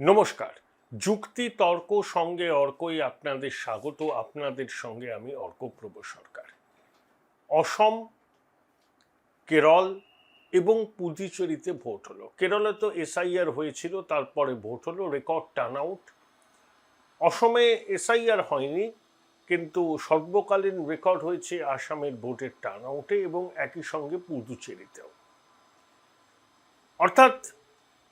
নমস্কার। যুক্তি তর্ক সঙ্গে অর্কই আপনাদের স্বাগত। আপনাদের সঙ্গে আমি অর্কপ্রভ সরকার। অসম, কেরল এবং পুদুচেরিতে ভোট হলো। কেরলে তো এসআইআর হয়েছিল, তারপরে ভোট হলো, রেকর্ড টার্ন আউট। অসমে এসআইআর হয়নি, কিন্তু সর্বকালীন রেকর্ড হয়েছে আসামের ভোটের টার্ন আউটে এবং একই সঙ্গে পুদুচেরিতেও। অর্থাৎ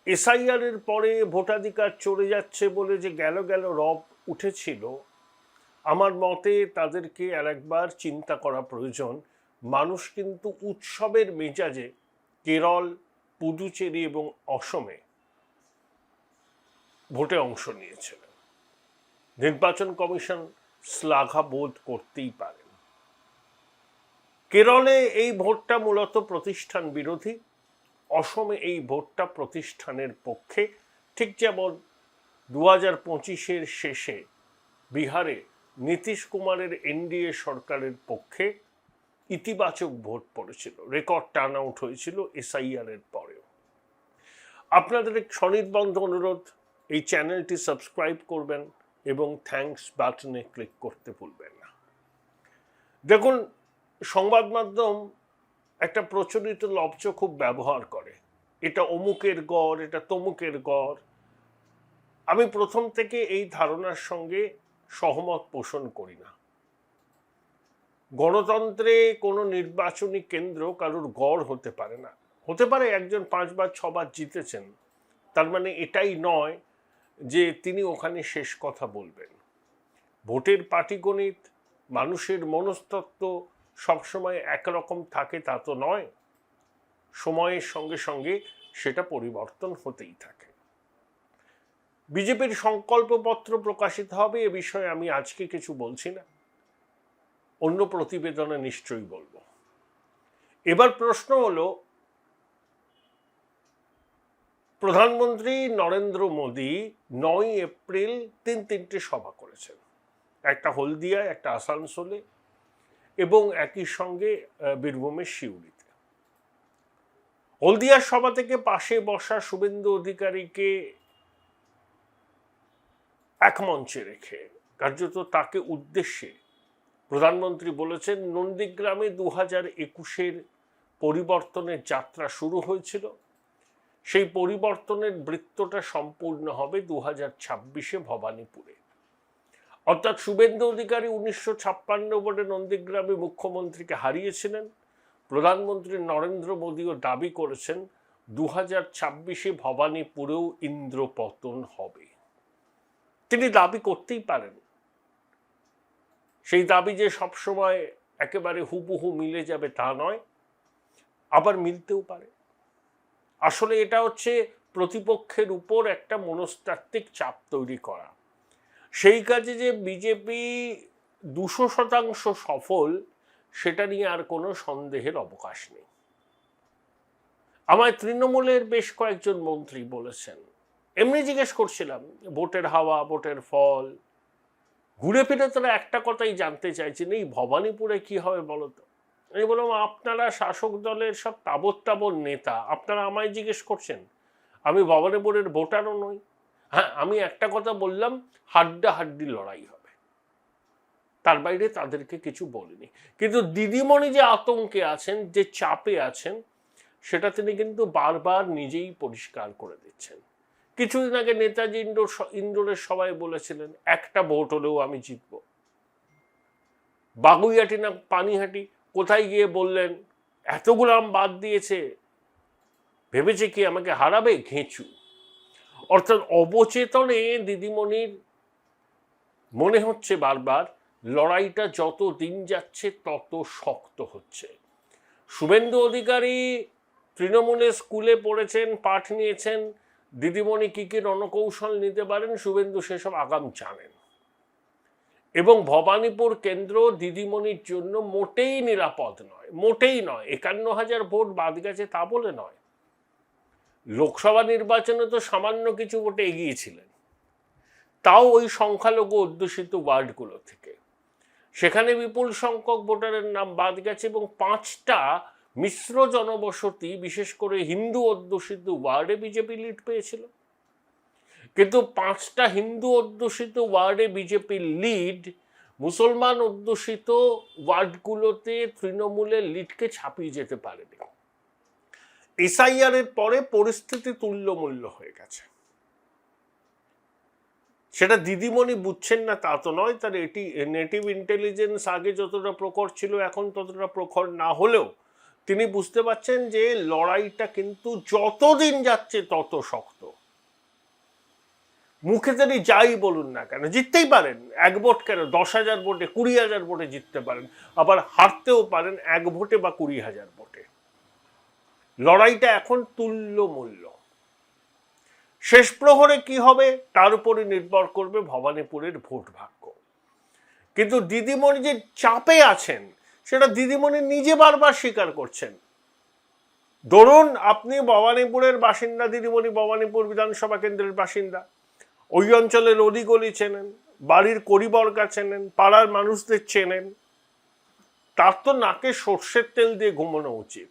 এসআইআর এর পরে ভোটাধিকার চলে যাচ্ছে বলে যে গেল রব উঠেছিল, আমার মতে তাদেরকে আরেকবার চিন্তা করা প্রয়োজন। মানুষ কিন্তু উৎসবের মেজাজে কেরল, পুদুচেরি এবং অসমে ভোটে অংশ নিয়েছিলেন। নির্বাচন কমিশন শ্লাঘা বোধ করতেই পারেন। কেরলে এই ভোটটা মূলত প্রতিষ্ঠান বিরোধী, অসমে এই ভোটটা প্রতিষ্ঠানের পক্ষে। ঠিক যেমন 2025-এর শেষে বিহারে নীতিশ কুমারের এনডিএ সরকারের পক্ষে ইতিবাচক ভোট পড়েছিল, রেকর্ড টার্ন আউট হয়েছিল এসআইআর এর পরেও। আপনাদের এক স্বনির্বন্ধ অনুরোধ, এই চ্যানেলটি সাবস্ক্রাইব করবেন এবং থ্যাঙ্কস বাটনে ক্লিক করতে ভুলবেন না। দেখুন, সংবাদ মাধ্যম একটা প্রচলিত লব্জ খুব ব্যবহার করে, এটা অমুকের গড়, এটা তমুকের গড়। আমি প্রথম থেকে এই ধারণার সঙ্গে সহমত পোষণ করি না। গণতন্ত্রে কোনো নির্বাচনী কেন্দ্র কারোর গড় হতে পারে না। হতে পারে একজন 5 বার 6 বার জিতেছেন, তার মানে এটাই নয় যে তিনি ওখানে শেষ কথা বলবেন। ভোটের পাটিগণিত, মানুষের মনস্তত্ত্ব সবসময় একরকম থাকে তা তো নয়। সময়ের সঙ্গে সঙ্গে সেটা পরিবর্তন হতেই থাকে। বিজেপির সংকল্পপত্র প্রকাশিত হবে, এ বিষয়ে আমি আজকে কিছু বলছি না, অন্য প্রতিবেদনে নিশ্চয়ই বলবো। এবার প্রশ্ন হলো, প্রধানমন্ত্রী নরেন্দ্র মোদী 9 এপ্রিল তিনটে সভা করেছেন, একটা হলদিয়ায়, একটা আসানসোলে এবং একই সঙ্গে বীরভূমের সিউড়িতে। হলদিয়ার সভা থেকে পাশে বসা শুভেন্দু অধিকারীকে এক মঞ্চে রেখে কার্যত তাকে উদ্দেশ্যে প্রধানমন্ত্রী বলেছেন, নন্দীগ্রামে 2021-এর পরিবর্তনের যাত্রা শুরু হয়েছিল, সেই পরিবর্তনের বৃত্তটা সম্পূর্ণ হবে 2026-এ ভবানীপুরে। অর্থাৎ শুভেন্দু অধিকারী 1956 ভোটে নন্দীগ্রামে মুখ্যমন্ত্রীকে হারিয়েছিলেন। প্রধানমন্ত্রী নরেন্দ্র মোদীও দাবি করেছেন 2026-এ ভবানীপুরেও ইন্দ্রপতন হবে। তিনি দাবি করতেই পারেন, সেই দাবি যে সবসময় একেবারে হুবহু মিলে যাবে তা নয়, আবার মিলতেও পারে। আসলে এটা হচ্ছে প্রতিপক্ষের উপর একটা মনস্তাত্ত্বিক চাপ তৈরি করা। সেই কাজে যে বিজেপি 200% সফল, সেটা নিয়ে আর কোনো সন্দেহের অবকাশ নেই। আমায় তৃণমূলের বেশ কয়েকজন মন্ত্রী বলেছেন, এমনি জিজ্ঞেস করছিলাম ভোটের হাওয়া, ভোটের ফল, ঘুরে ফিরে তারা একটা কথাই জানতে চাইছেন, এই ভবানীপুরে কি হবে বলো তো। আমি বললাম, আপনারা শাসক দলের সব তাবৎ নেতা, আপনারা আমায় জিজ্ঞেস করছেন? আমি ভবানীপুরের ভোটারও নই। হ্যাঁ, আমি একটা কথা বললাম, হাড্ডাহাড্ডি লড়াই হবে, তার বাইরে তাদেরকে কিছু বলিনি। কিন্তু দিদিমণি যে আতঙ্কে আছেন, যে চাপে আছেন, সেটা তিনি কিন্তু বারবার নিজেই পরিষ্কার করে দিচ্ছেন। কিছুদিন আগে নেতাজি ইন্ডোরের সবাই বলেছিলেন, একটা ভোট হলেও আমি জিতব। বাগুইহাটি না পানিহাটি কোথায় গিয়ে বললেন, এতগুলো আম বাদ দিয়েছে, ভেবেছে কি আমাকে হারাবে? ঘেঁচু। অর্থাৎ অবচেতনে দিদিমণির মনে হচ্ছে বারবার লড়াইটা যত দিন যাচ্ছে তত শক্ত হচ্ছে। শুভেন্দু অধিকারী তৃণমূলের স্কুলে পড়েছেন, পাঠ নিয়েছেন, দিদিমণি কী কী রণকৌশল নিতে পারেন শুভেন্দু সেসব আগাম জানেন। এবং ভবানীপুর কেন্দ্র দিদিমণির জন্য মোটেই নিরাপদ নয়, মোটেই নয়। 51,000 ভোট বাদ গেছে তা বলে নয়, লোকসভা নির্বাচনে তো সামান্য কিছু ভোটে এগিয়েছিলেন, তাও ওই সংখ্যালঘু অধ্যুষিত ওয়ার্ডগুলো থেকে। সেখানে বিপুল সংখ্যক ভোটারের নাম বাদ গেছে এবং 5টা মিশ্র জনবসতি, বিশেষ করে হিন্দু অধ্যুষিত ওয়ার্ডে বিজেপি লিড পেয়েছিল। কিন্তু 5টা হিন্দু অধ্যুষিত ওয়ার্ডে বিজেপির লিড, মুসলমান অধ্যুষিত ওয়ার্ডগুলোতে তৃণমূলের লিডকে ছাপিয়ে যেতে পারেনি। এসআইআর এর পরে পরিস্থিতি তুল্যমূল্য হয়ে গেছে। সেটা দিদিমণি বুঝছেন না তা তো নয়, তার এটি নেটিভ ইন্টেলিজেন্স আগে যতটা প্রখর ছিল এখন ততটা প্রখর না হলেও তিনি বুঝতে পারছেন যে লড়াইটা কিন্তু যতদিন যাচ্ছে তত শক্ত। মুখে তিনি যাই বলুন না কেন, জিততেই পারেন, 1 ভোট কেন, 10,000 ভোটে, 20,000 ভোটে জিততে পারেন, আবার হারতেও পারেন 1 ভোটে বা 20,000 ভোটে। লড়াইটা এখন তুল্যমূল্য। শেষ প্রহরে কি হবে তার উপরে নির্ভর করবে ভবানীপুরের ভোট ভাগ্য। কিন্তু দিদিমণি যে চাপে আছেন সেটা দিদিমণি নিজে বারবার স্বীকার করছেন। ধরুন আপনি ভবানীপুরের বাসিন্দা, দিদিমণি ভবানীপুর বিধানসভা কেন্দ্রের বাসিন্দা, ওই অঞ্চলের অলিগলি চেনেন, বাড়ির কড়িবর্গা চেনেন, পাড়ার মানুষদের চেনেন, তার তো নাকে সর্ষের তেল দিয়ে ঘুমানো উচিত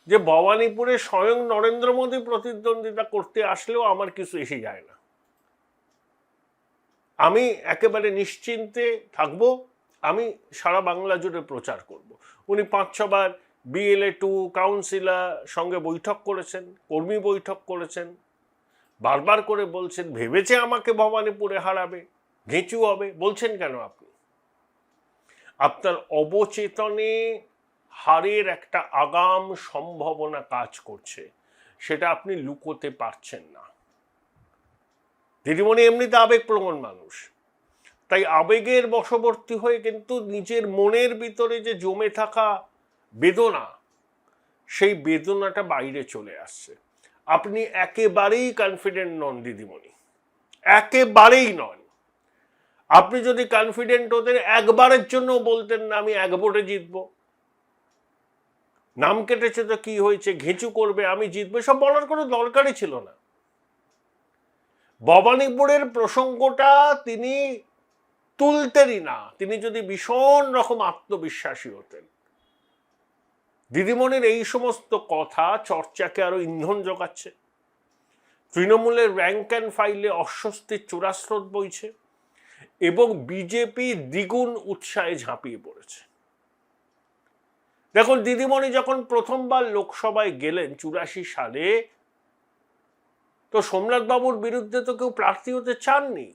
যে ভবানীপুরে স্বয়ং নরেন্দ্র মোদী প্রতিদ্বন্দ্বিতা করতে আসলেও আমার কিছু এসে যায় না, আমি একেবারে নিশ্চিন্তে থাকবো, আমি সারা বাংলা জুড়ে প্রচার করব। উনি 5-6 বার BLA 2 কাউন্সিলর সঙ্গে বৈঠক করেছেন, কর্মী বৈঠক করেছেন, বারবার করে বলছেন ভেবেছে আমাকে ভবানীপুরে হারাবে, ঘেঁচু হবে। বলছেন কেন আপনি? আপনার অবচেতনে হারের একটা আগাম সম্ভাবনা কাজ করছে, সেটা আপনি লুকোতে পারছেন না। দিদিমণি এমনিতে আবেগপ্রবণ মানুষ, তাই আবেগের বশবর্তী হয়ে কিন্তু নিজের মনের ভিতরে যে জমে থাকা বেদনা, সেই বেদনাটা বাইরে চলে আসছে। আপনি একেবারেই কনফিডেন্ট নন দিদিমণি, একেবারেই নন। আপনি যদি কনফিডেন্ট হতেন একবারের জন্য বলতেন না আমি 1 ভোটে জিতবো, নাম কেটেছে তো কি হয়েছে, ঘেঁচু করবে, আমি জিতবো, সব বলার কোনো দরকারই ছিল না। ভবানীপুরের প্রসঙ্গটা তিনি তুলতেনই না, তিনি যদি ভীষণ রকম আত্মবিশ্বাসী হতেন। দিদিমণির এই সমস্ত কথা চর্চাকে আরো ইন্ধন যোগাচ্ছে। তৃণমূলের র্যাঙ্ক অ্যান্ড ফাইলে অস্বস্তির চূড়াস্রোত বইছে এবং বিজেপি দ্বিগুণ উৎসাহে ঝাঁপিয়ে পড়েছে। দেখুন, দিদিমণি যখন প্রথমবার লোকসভায় গেলেন 84 সালে, তো সোমনাথ বাবুর বিরুদ্ধে তো কেউ প্রার্থী হতে চাননি।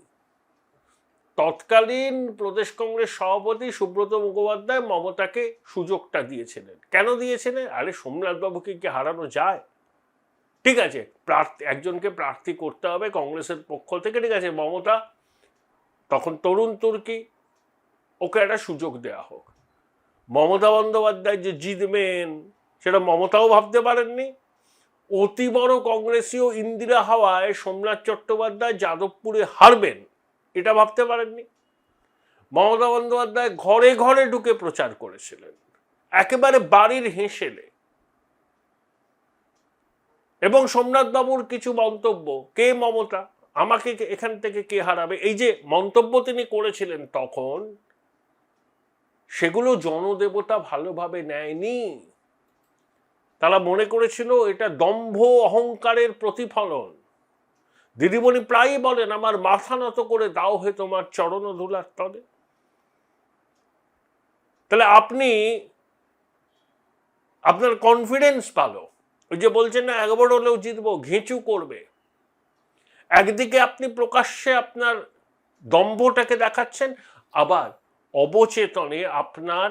তৎকালীন প্রদেশ কংগ্রেস সভাপতি সুব্রত মুখোপাধ্যায় মমতাকে সুযোগটা দিয়েছিলেন। কেন দিয়েছিলেন? আরে সোমনাথ বাবুকে কি হারানো যায়? ঠিক আছে, একজনকে প্রার্থী করতে হবে কংগ্রেসের পক্ষ থেকে, ঠিক আছে, মমতা তখন তরুণ তুর্কি, ওকে একটা সুযোগ দেওয়া হোক। মমতা বন্দ্যোপাধ্যায় যে জিতবেন সেটা মমতাও ভাবতে পারেননি। অতি বড় কংগ্রেসীয় ইন্দিরা হাওয়ায় সোমনাথ চট্টোপাধ্যায় যাদবপুরে হারবেন এটা ভাবতে পারেননি। মমতা বন্দ্যোপাধ্যায় ঘরে ঘরে ঢুকে প্রচার করেছিলেন, একেবারে বাড়ির হেঁসেলে। এবং সোমনাথ বাবুর কিছু মন্তব্য, কে মমতা, আমাকে এখান থেকে কে হারাবে, এই যে মন্তব্য তিনি করেছিলেন তখন, সেগুলো জনদেবতা ভালোভাবে নেয়নি। তারা মনে করেছিল এটা দম্ভ অহংকারের প্রতিফলন। দিদিমণি প্রায়ই বলেন আমার মাথা নত করে দাও হে তোমার চরণ ধুলার তলে। তাহলে আপনি আপনার কনফিডেন্স ভালো, ওই যে বলছেন না 1 ভোট হলেও জিতবো, ঘেঁচু করবে। একদিকে আপনি প্রকাশ্যে আপনার দম্ভটাকে দেখাচ্ছেন, আবার অবচেতনে আপনার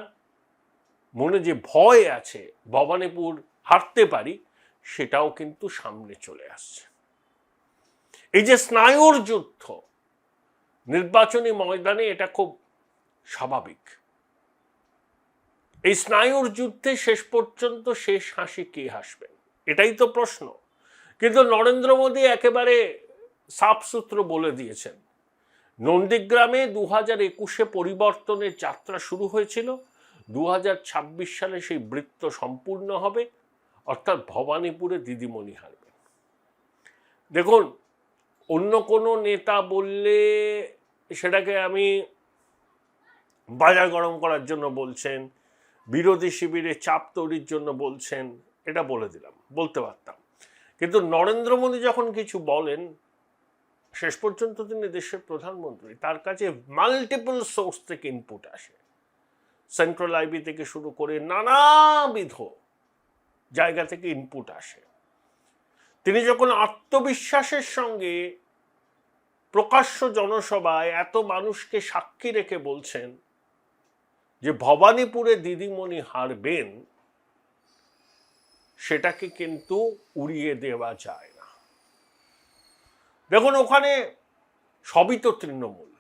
মনে যে ভয় আছে ভবানীপুর হারতে পারি, সেটাও কিন্তু সামনে চলে আসছে। এই যে স্নায়ুর যুদ্ধ নির্বাচনী ময়দানে, এটা খুব স্বাভাবিক। এই স্নায়ুর যুদ্ধে শেষ পর্যন্ত শেষ হাসি কে হাসবেন, এটাই তো প্রশ্ন। কিন্তু নরেন্দ্র মোদী একেবারে সাফসুত্র বলে দিয়েছেন, নন্দীগ্রামে 2021-এ পরিবর্তনের যাত্রা শুরু হয়েছিল, 2026 সালে সেই বৃত্ত সম্পূর্ণ হবে, অর্থাৎ ভবানীপুরে দিদিমণি হারবেন। দেখুন, অন্য কোনো নেতা বললে সেটাকে আমি বাজার গরম করার জন্য বলছেন, বিরোধী শিবিরে চাপ তৈরির জন্য বলছেন, এটা বলে দিলাম, বলতে পারতাম। কিন্তু নরেন্দ্র মোদী যখন কিছু বলেন, শেষ পর্যন্ত তিনি দেশের প্রধানমন্ত্রী, তার কাছে মাল্টিপল সোর্স থেকে ইনপুট আসে, সেন্ট্রাল আইবি থেকে শুরু করে নানাবিধ জায়গা থেকে ইনপুট আসে। তিনি যখন আত্মবিশ্বাসের সঙ্গে প্রকাশ্য জনসভায় এত মানুষকে সাক্ষী রেখে বলছেন যে ভবানীপুরে দিদিমণি হারবেন, সেটাকে কিন্তু উড়িয়ে দেওয়া যায় না। দেখুন, ওখানে সবই তো তৃণমূল।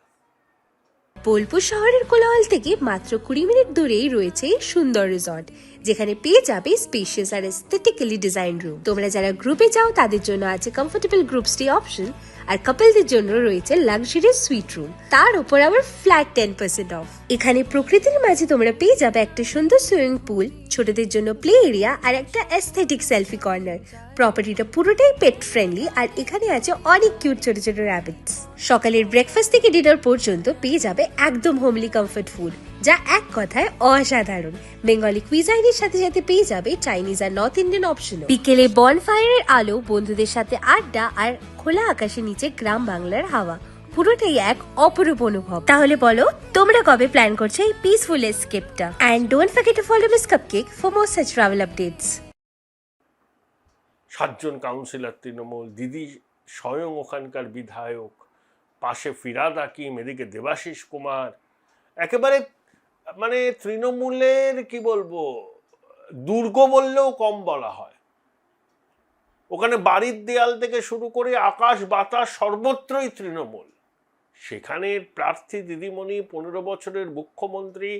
বোলপুর শহরের কোলাহল থেকে মাত্র 20 মিনিট দূরেই রয়েছে সুন্দর রিসর্ট, যেখানে পেয়ে যাবে স্পেশিয়াস আর এস্থেটিক্যালি ডিজাইন রুম। তোমরা যারা গ্রুপে যাও তাদের জন্য আছে কমফোর্টেবল গ্রুপ স্টে অপশন, আর কাপলদের জন্য রয়েছে লাক্সারিয়াস সুইট রুম, তার উপর আবার ফ্ল্যাট 10% অফ। এখানে প্রকৃতির মাঝে তোমরা পেয়ে যাবে একটা সুন্দর সুইমিং পুল, ছোটদের জন্য প্লে এরিয়া আর একটা এস্থেটিক সেলফি কর্নার। প্রপার্টিটা পুরোটাই পেট ফ্রেন্ডলি, আর এখানে আছে অনেক কিউট ছোট ছোট র্যাবিটস। সকালের ব্রেকফাস্ট থেকে ডিনার পর্যন্ত পেয়ে যাবে একদম হোমলি কমফর্ট ফুড, যা এক কথায় অসাধারণ। বেঙ্গলি কুইজাইনের সাথে সাথে পেয়ে যাবে চাইনিজ আর নর্থ ইন্ডিয়ান অপশন। বিকেলে বনফায়ারের আলো, বন্ধুদের সাথে আড্ডা আর খোলা আকাশের নিচে গ্রাম বাংলার হাওয়া, পুরোটাই এক অপরূপ অনুভব। তাহলে বলো, তোমরা কবে প্ল্যান করছো এই পিসফুল এসকেপটা? And don't forget to follow miss cupcake for more such travel updates. 7 জন কাউন্সিলর তৃণমূল, দিদি স্বয়ং ওখানকার বিধায়ক, পাশে ফিরাদ হাকিম, এদিকে দেবাশিস কুমার, একেবারে মানে তৃণমূলের কি বলবো, দুর্গ বললেও কম বলা হয়। ওখানে বাড়ির দেয়াল থেকে শুরু করে আকাশ বাতাস সর্বত্রই তৃণমূল। সেখানের প্রার্থী দিদিমণি, 15 বছরের মুখ্যমন্ত্রী,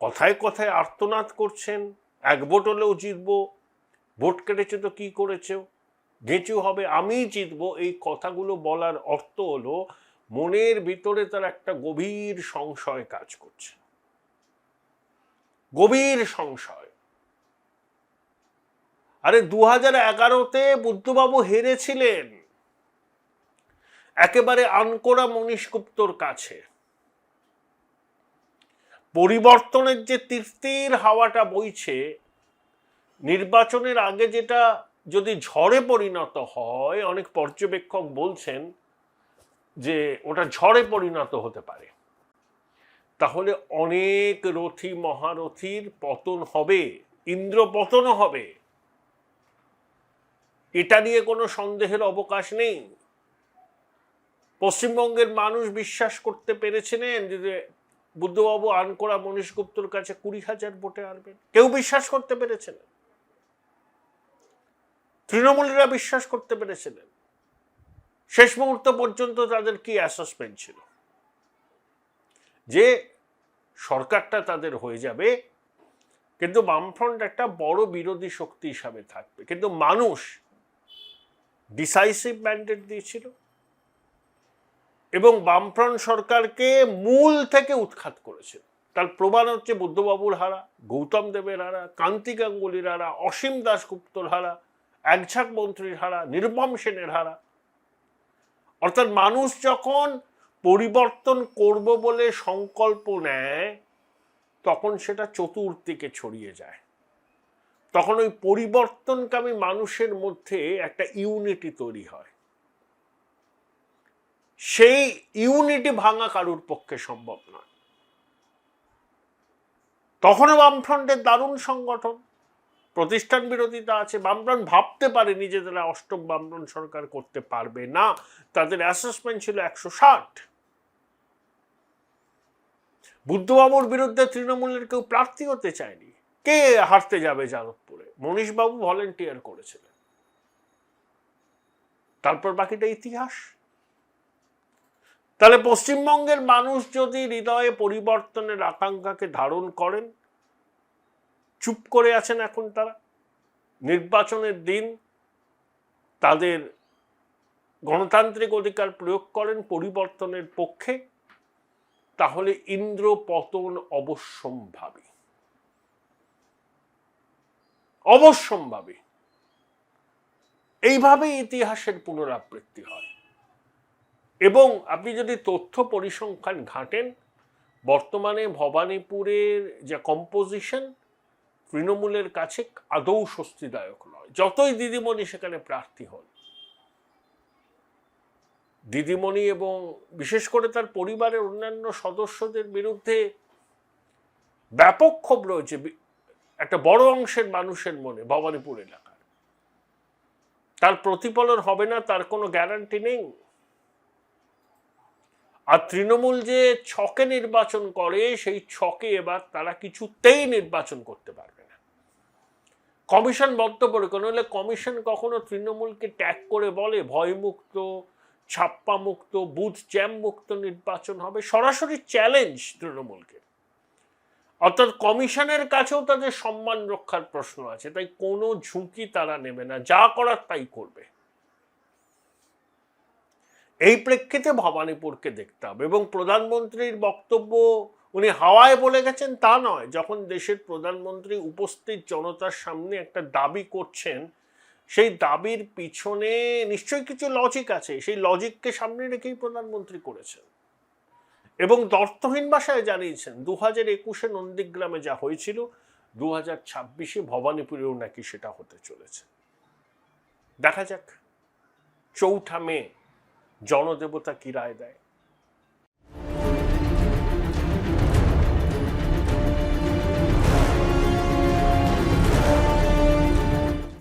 কথায় কথায় আর্তনাদ করছেন, এক ভোট হলেও জিতবো, ভোট কেটেছে তো কি করেছে, গেঁচু হবে, আমি জিতবো। এই কথাগুলো বলার অর্থ হলো মনের ভিতরে তার একটা গভীর সংশয় কাজ করছে, গভীর সংশয়। আরে 2011-তে বুদ্ধবাবু হেরেছিলেন একেবারে আনকোড়া মনীশ গুপ্তর কাছে। পরিবর্তনের যে তিরতির হাওয়াটা বইছে, নির্বাচনের আগে যেটা যদি ঝড়ে পরিণত হয়, অনেক পর্যবেক্ষক বলছেন যে ওটা ঝড়ে পরিণত হতে পারে, তাহলে অনেক রথী মহারথীর পতন হবে, ইন্দ্র পতনও হবে, এটা নিয়ে কোনো সন্দেহের অবকাশ নেই। পশ্চিমবঙ্গের মানুষ বিশ্বাস করতে পেরেছিলেন যে বুদ্ধবাবু আনকোড়া মনীশ গুপ্তর কাছে 20,000 ভোটে হারবেন? কেউ বিশ্বাস করতে পেরেছিলেন? তৃণমূলীরা বিশ্বাস করতে পেরেছিলেন? শেষ মুহূর্ত পর্যন্ত তাদের কি অ্যাসেসমেন্ট ছিল? যে সরকারটা তাদের হয়ে যাবে, কিন্তু বামফ্রন্ট একটা বড় বিরোধী শক্তি হিসাবে থাকবে। কিন্তু মানুষ ডিসাইসিভ ম্যান্ডেট দিয়েছিল এবং বামফ্রন্ট সরকারকে মূল থেকে উৎখাত করেছিল। তার প্রমাণ হচ্ছে বুদ্ধবাবুর হারা, গৌতম দেবের হারা, কান্তি গাঙ্গুলির হারা, অসীম দাশগুপ্তর হারা, একঝাঁক মন্ত্রীর হারা, নির্মম সেনের হারা। অর্থাৎ মানুষ যখন পরিবর্তন করব বলে সংকল্প নেয়, তখন সেটা চতুর্দিকে ছড়িয়ে যায়। তখন ওই পরিবর্তনকামী মানুষের মধ্যে একটা ইউনিটি তৈরি হয়। সেই ইউনিটি ভাঙা কারুর পক্ষে সম্ভব নয়। তখনও বামফ্রন্টের দারুণ সংগঠন, প্রতিষ্ঠান বিরোধিতা আছে। বামফ্রন্ট ভাবতে পারে নিজেদের অষ্টম বামফ্রন্ট সরকার করতে পারবে না, তাদের অ্যাসেসমেন্ট ছিল 160। বুদ্ধবাবুর বিরুদ্ধে তৃণমূলের কেউ প্রার্থী হতে চায়নি। কে হারতে যাবে যাদবপুরে? মনীশবাবু ভলেন্টিয়ার করেছিলেন, তারপর বাকিটা ইতিহাস। তাহলে পশ্চিমবঙ্গের মানুষ যদি হৃদয়ে পরিবর্তনের আকাঙ্ক্ষাকে ধারণ করেন, চুপ করে আছেন এখন তারা, নির্বাচনের দিন তাদের গণতান্ত্রিক অধিকার প্রয়োগ করেন পরিবর্তনের পক্ষে, তাহলে ইন্দ্র পতন অবশ্যম্ভাবী, অবশ্যম্ভাবী। এইভাবে ইতিহাসের পুনরাবৃত্তি হয়। এবং আপনি যদি তথ্য পরিসংখ্যান ঘাঁটেন, বর্তমানে ভবানীপুরের যে কম্পোজিশন তৃণমূলের কাছে আদৌ স্বস্তিদায়ক নয়, যতই দিদিমণি সেখানে প্রার্থী হন। দিদিমণি এবং বিশেষ করে তার পরিবারের অন্যান্য সদস্যদের বিরুদ্ধে ব্যাপক ক্ষোভ রয়েছে একটা বড় অংশের মানুষের মনে ভবানীপুর এলাকার। তার প্রতিফলন হবে না তার কোনো গ্যারান্টি নেই। আর তৃণমূল যে ছকে নির্বাচন করে সেই ছকে এবার তারা কিছুতেই নির্বাচন করতে পারবে না। কমিশন বদ্ধপরিকর, নইলে কমিশন কখনো তৃণমূলকে ট্যাগ করে বলে ভয়মুক্ত, ছাপ্পা মুক্ত, বুথ জ্যাম মুক্ত নির্বাচন হবে? সরাসরি চ্যালেঞ্জ তৃণমূলকে। অর্থাৎ কমিশনের কাছেও তাদের সম্মান রক্ষার প্রশ্ন আছে, তাই কোনো ঝুঁকি তারা নেবে না, যা করার তাই করবে। এই প্রেক্ষিতে ভবানীপুরকে দেখতে হবে। এবং প্রধানমন্ত্রীর বক্তব্য উনি হাওয়ায় বলে গেছেন তা নয়। যখন দেশের প্রধানমন্ত্রী উপস্থিত জনতার সামনে একটা দাবি করছেন, সেই দাবির পিছনে নিশ্চয়ই কিছু লজিক আছে, সেই লজিককে সামনে রেখেই প্রধানমন্ত্রী করেছেন এবং দর্থহীন ভাষায় জানিয়েছেন 2021-এ নন্দীগ্রামে যা হয়েছিল 2026-এ ভবানীপুরেও নাকি সেটা হতে চলেছে। দেখা যাক 4 মে জনদেবতা কি রায় দেয়।